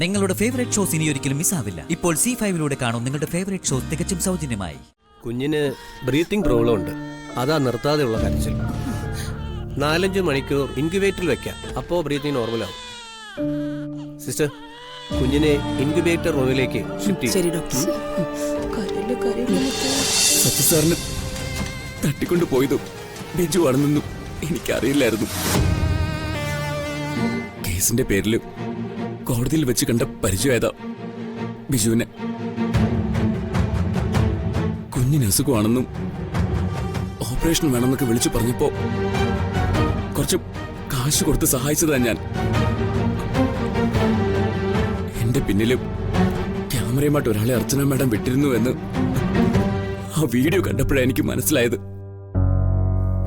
നിങ്ങളുടെ favourite shows ഇനി ഒരിക്കലും മിസ്സാവില്ല. ഇപ്പോൾ C5 കാണും നിങ്ങളുടെ ഫേവറേറ്റ് ഷോസ് തികച്ചും സൗജന്യമായി. കുഞ്ഞിന് ബ്രീത്തിങ് പ്രോബ്ലം ഉണ്ട്, അതാ നിർത്താതെയുള്ള കരച്ചിൽ. 4-5 മണിക്കൂർ ഇൻക്യുബേറ്ററിൽ വെക്കാം, അപ്പോൾ ബ്രീത്തിങ് നോർമലാവും. സിസ്റ്റർ, കുഞ്ഞിനെ ഇൻക്യുബേറ്റർ റൂമിലേക്ക് ഷിഫ്റ്റ് ചെയ്യും. ശരി ഡോക്ടർ. സത്യ സാറിന് തട്ടിക്കൊണ്ടു പോയതും ബിജു ആണെന്നൊന്നും എനിക്കറിയില്ലായിരുന്നു. കേസിന്റെ പേരിൽ കോടതിയിൽ വെച്ച് കണ്ട പരിചയമായതാ ബിജുവിനെ. കുഞ്ഞിന് അസുഖമാണെന്നും ഓപ്പറേഷൻ വേണമെന്നൊക്കെ വിളിച്ചു പറഞ്ഞപ്പോ കുറച്ച് കാശ് കൊടുത്ത് സഹായിച്ചതാ ഞാൻ. എന്റെ പിന്നിലും ക്യാമറയുമായിട്ട് ഒരാളെ അർച്ചന മാഡം വിട്ടിരുന്നു എന്ന് ആ വീഡിയോ കണ്ടപ്പോഴാണ് എനിക്ക് മനസ്സിലായത്.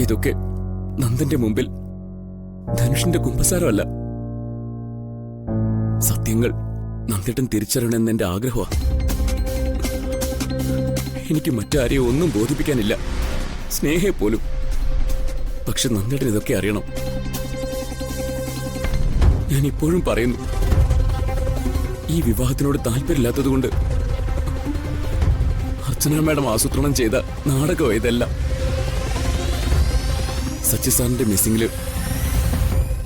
ഇതൊക്കെ നന്ദന്റെ മുമ്പിൽ ധനുഷിന്റെ കുമ്പസാരമല്ല, സത്യങ്ങൾ നന്ദേട്ടൻ തിരിച്ചറിയണമെന്ന് എന്റെ ആഗ്രഹമാണ്. എനിക്ക് മറ്റാരെയും ഒന്നും ബോധിപ്പിക്കാനില്ല, സ്നേഹയെ പോലും. പക്ഷെ നന്ദേട്ടൻ ഇതൊക്കെ അറിയണം. ഞാൻ ഇപ്പോഴും പറയുന്നു, ഈ വിവാഹത്തിനോട് താല്പര്യമില്ലാത്തതുകൊണ്ട് അർച്ചന മാഡം ആസൂത്രണം ചെയ്ത നാടകം ഇതെല്ലാം. സച്ചിസാറിന്റെ മിസ്സിംഗില്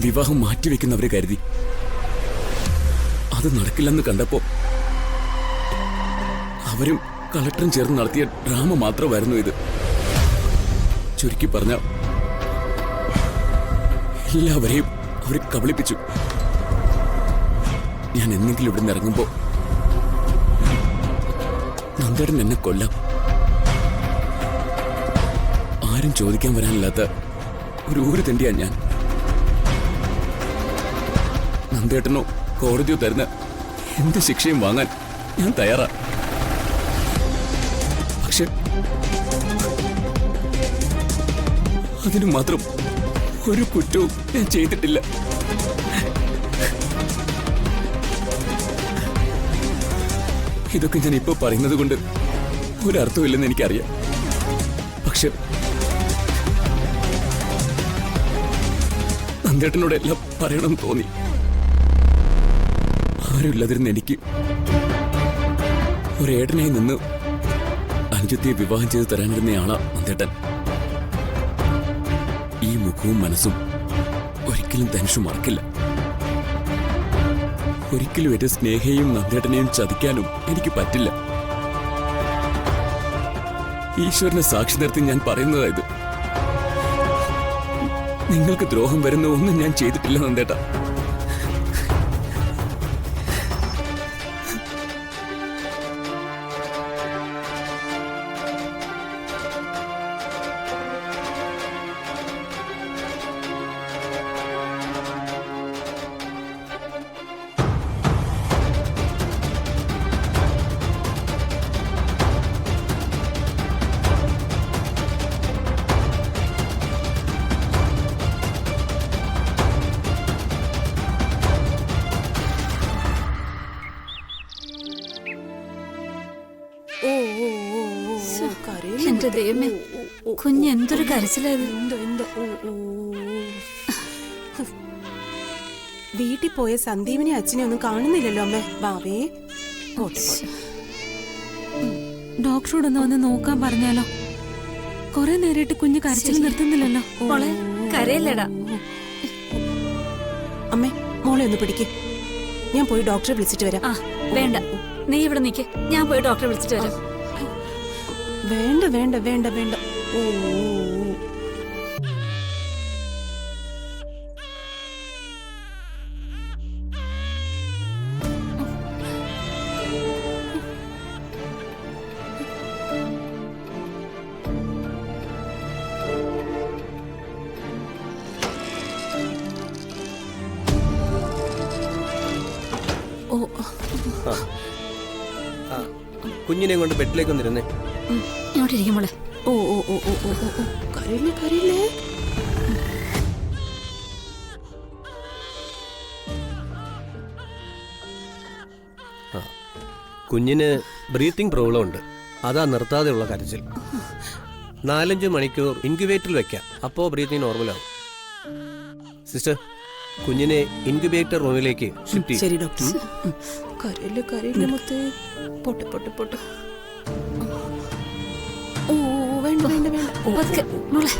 വിവാഹം മാറ്റിവെക്കുന്നവരെ കരുതി. അത് നടക്കില്ലെന്ന് കണ്ടപ്പോ അവരും കളക്ടറും ചേർന്ന് നടത്തിയ ഡ്രാമ മാത്രമായിരുന്നു ഇത്. ചുരുക്കി പറഞ്ഞ എല്ലാവരെയും അവർ കബളിപ്പിച്ചു. ഞാൻ എന്തെങ്കിലും ഇവിടെ നിന്ന് ഇറങ്ങുമ്പോ നന്ദേടൻ എന്നെ കൊല്ലാം. ആരും ചോദിക്കാൻ വരാനില്ലാത്ത ഒരു ഊര് തണ്ടിയാ ഞാൻ. നന്ദേട്ടനോ കോടതിയോ തരുന്ന എന്ത് ശിക്ഷയും വാങ്ങാൻ ഞാൻ തയ്യാറാ. പക്ഷെ അതിനു മാത്രം ഒരു കുറ്റവും ഞാൻ ചെയ്തിട്ടില്ല. ഇതൊക്കെ ഞാൻ ഇപ്പൊ പറയുന്നത് കൊണ്ട് ഒരർത്ഥമില്ലെന്ന് എനിക്കറിയാം. പക്ഷെ നന്ദേട്ടനോട് എല്ലാം പറയണം തോന്നി. ആരുമില്ലാതിരുന്ന എനിക്ക് ഒരേട്ടനായി നിന്ന് അനുജത്തെ വിവാഹം ചെയ്ത് തരാനിരുന്നയാളാ നന്ദേട്ടൻ. ഈ മുഖവും മനസ്സും ഒരിക്കലും ധനുഷ് മറക്കില്ല. ഒരിക്കലും എന്റെ സ്നേഹയും നന്ദേട്ടനെയും ചതിക്കാനും എനിക്ക് പറ്റില്ല. ഈശ്വരനെ സാക്ഷി നിർത്തി ഞാൻ പറയുന്നതായത്. നിങ്ങൾക്ക് ദ്രോഹം വരുന്ന ഒന്നും ഞാൻ ചെയ്തിട്ടില്ല നന്ദേട്ട. എന്റെ ദൈവമേ, കുഞ്ഞ് എന്തൊരു കരച്ചിലായത്. വീട്ടിൽ പോയ സന്ദീപിനെ അച്ഛനെ ഒന്നും കാണുന്നില്ലല്ലോ അമ്മേ. ബാവേ, ഡോക്ടറോടൊന്ന് വന്ന് നോക്കാൻ പറഞ്ഞാലോ? കൊറേ നേരിട്ട് കുഞ്ഞ് കരച്ചിൽ നിർത്തുന്നില്ലല്ലോ. കരയല്ലടാ അമ്മേ, മോളെ ഒന്ന് പിടിക്ക്. ഞാൻ പോയി ഡോക്ടറെ വിളിച്ചിട്ട് വരാം. വേണ്ട, നീ ഇവിടെ നിൽക്ക്, ഞാൻ പോയി ഡോക്ടറെ വിളിച്ചിട്ട് വരാം. വേണ്ട വേണ്ട വേണ്ട വേണ്ട. കുഞ്ഞിനെ കൊണ്ട് ബെഡിലേക്ക് വന്നിരുന്നേ. ഇങ്ങോട്ടിരിക്കും മോളെ. ഓ ഓ ഓ ഓ ഓ ഓ, കരയില്ലേ കരയില്ലേ. കുഞ്ഞിന് ബ്രീത്തിങ് പ്രോബ്ലം ഉണ്ട്, അതാ നിർത്താതെയുള്ള കരച്ചിൽ. 4-5 മണിക്കൂർ ഇൻക്യുബേറ്ററിൽ വെക്കാം, അപ്പോൾ ബ്രീത്തിങ് നോർമലാവും. സിസ്റ്റർ, കുഞ്ഞിനെ ഇൻക്യുബേറ്റർ റൂമിലേക്ക് ഷിഫ്റ്റ് ചെയ്യും. ശരി ഡോക്ടർ. കരയില് കരയില് മുത്ത്. പൊട്ട് പൊട്ട് പൊട്ട്. ഓ വേണ്ട വേണ്ട വേണ്ട. പതുക്കെ, മോളെ.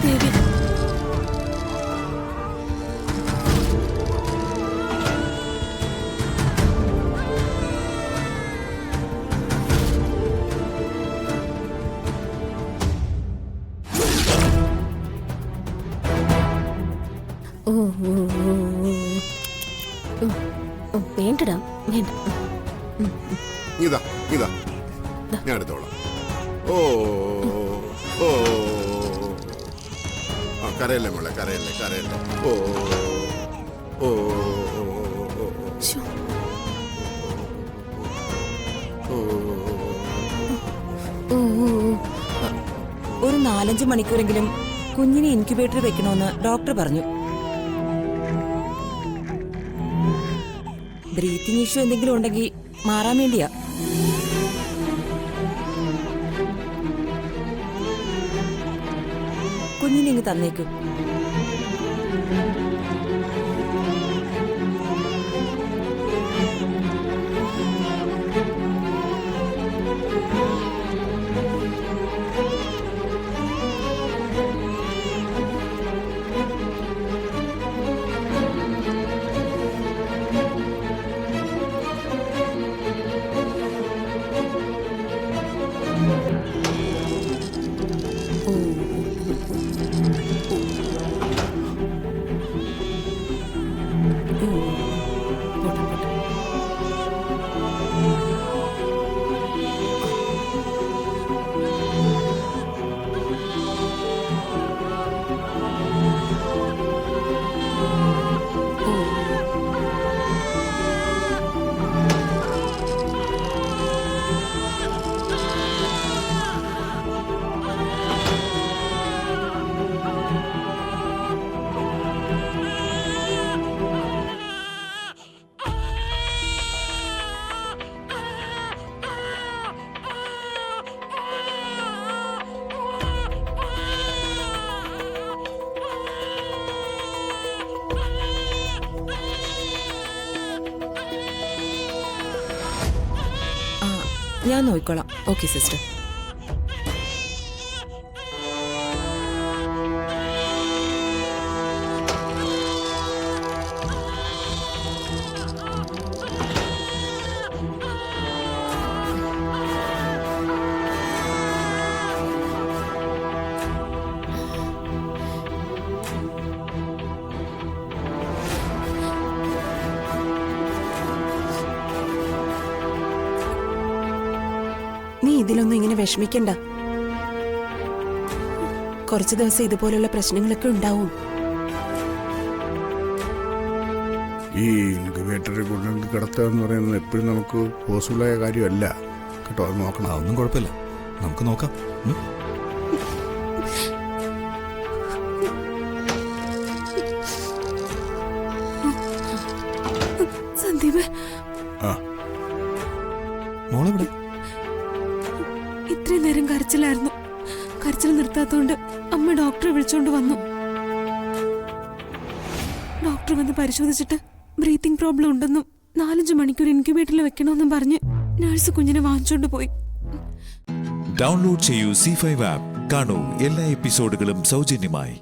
ദേവി, വേണ്ടടാ വേണ്ട. ഇതാ ഇതാ ഞാൻ എടുത്തോളാം. ഓ ഓ ആ കരയല്ലേ മോളെ, കരയല്ലേ കരയല്ലേ. ഓ ഓ ശ്ശോ. ഓ ഓ, ഒരു 4-5 മണിക്കൂറെങ്കിലും കുഞ്ഞിനെ ഇൻക്യുബേറ്ററിൽ വെക്കണമെന്ന് ഡോക്ടർ പറഞ്ഞു. ബ്രീത്തിങ് ഇഷ്യൂ എന്തെങ്കിലും ഉണ്ടെങ്കിൽ മാറാൻ വേണ്ടിയാ. കുഞ്ഞിനെ ഇങ്ങ് തന്നേക്കും. ഞാൻ നോക്കിക്കോളാം. Okay sister. നീ ഇതിലൊന്നും ഇങ്ങനെ വിഷമിക്കണ്ട. കുറച്ചു ദിവസം ഇതുപോലുള്ള പ്രശ്നങ്ങളൊക്കെ ഉണ്ടാവും. ഈ ഇൻക്യുബേറ്ററിൽ കൊണ്ടുവന്ന് കിടത്തുക എന്ന് പറയുന്നത് എപ്പോഴും നമുക്ക് പോസിബിളായ കാര്യമല്ല കേട്ടോ. അത് നോക്കണം. ഒന്നും കുഴപ്പമില്ല, നമുക്ക് നോക്കാം. സന്ദീപ്, ആ മോളെവിടെ? ഇത്രയും നേരം കരച്ചിലായിരുന്നു. കരച്ചിൽ നിർത്താത്തോണ്ട് അമ്മ ഡോക്ടറെ വിളിച്ചോണ്ട് വന്നു. ഡോക്ടർ വന്ന് പരിശോധിച്ചിട്ട് ബ്രീത്തിങ് പ്രോബ്ലം ഉണ്ടെന്നും 4-5 മണിക്കൂർ ഇൻക്യുബേറ്ററിൽ വെക്കണമെന്നും പറഞ്ഞ് നഴ്സ് കുഞ്ഞിനെ വാങ്ങിച്ചോണ്ട് പോയി. ഡൗൺലോഡ് ചെയ്യൂ C5 ആപ്പ്. കാണൂ എല്ലാ എപ്പിസോഡുകളും സൗജന്യമായി.